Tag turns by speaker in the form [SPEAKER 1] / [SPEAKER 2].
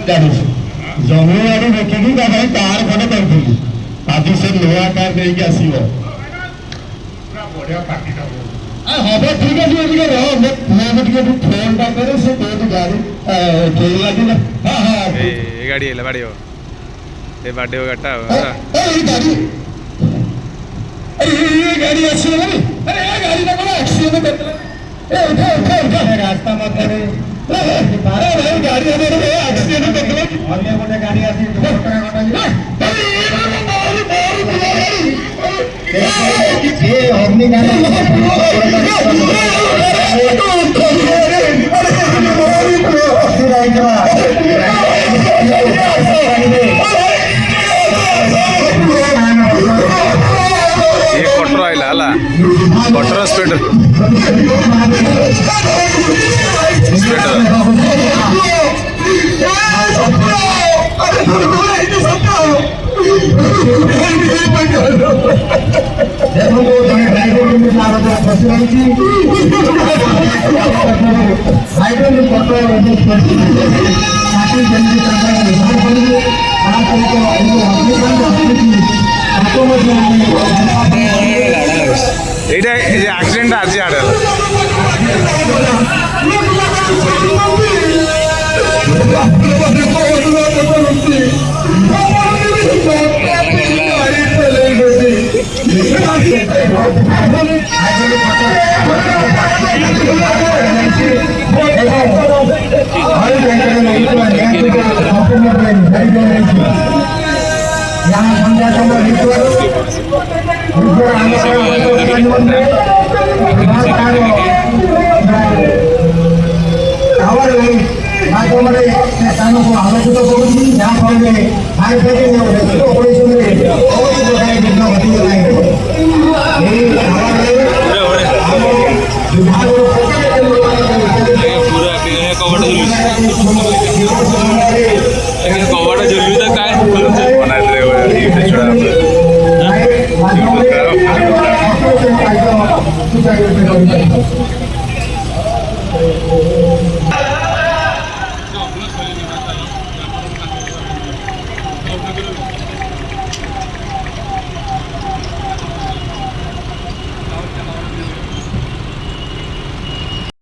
[SPEAKER 1] ଚାଲିଛି ଜମି ଆଡୁ ଦେଖିକି ତା ପାଇଁ କାର ଖଣ୍ଡେ କରିଥିଲି ଆଜି ସେ ନୂଆ କାର ନେଇକି ଆସିବ ହବ ଠିକ ଅଛି ଟିକେ ରହ ମୋ ପୁଅକୁ ଟିକେ ଫୋନ ଟା କରେ ସେ କୋଉଠି ଗାଡି କେହି ଲାଗିଲା
[SPEAKER 2] ଏ ଗାଡି ହେଲା ବାଡିବ ଏ ବାଡିବ ଗାଡିଟା
[SPEAKER 1] ଏଇ ଗାଡି ଗାଡି ଆସିବ ଆରେ ଏ ଗାଡିଟା କଣ ଆକ୍ସିଡେଣ୍ଟ କରିଥିଲା ରାସ୍ତା ମଧ୍ୟରେ ଗାଡି ଆକ୍ସିଡେଣ୍ଟ କରିଥିଲା ଅନ୍ୟ ଗୋଟେ ଗାଡି ଆସି
[SPEAKER 2] कटर आइला हला कटर स्पीड এইটা এই যে অ্যাক্সিডেন্টটা আছে আড়ে
[SPEAKER 1] ସ୍ଥାନକୁ ଆଲୋଚିତ କରୁଛି ଯାହାଫଳରେ
[SPEAKER 2] कबाड़ झुलू तो काय
[SPEAKER 1] बनाए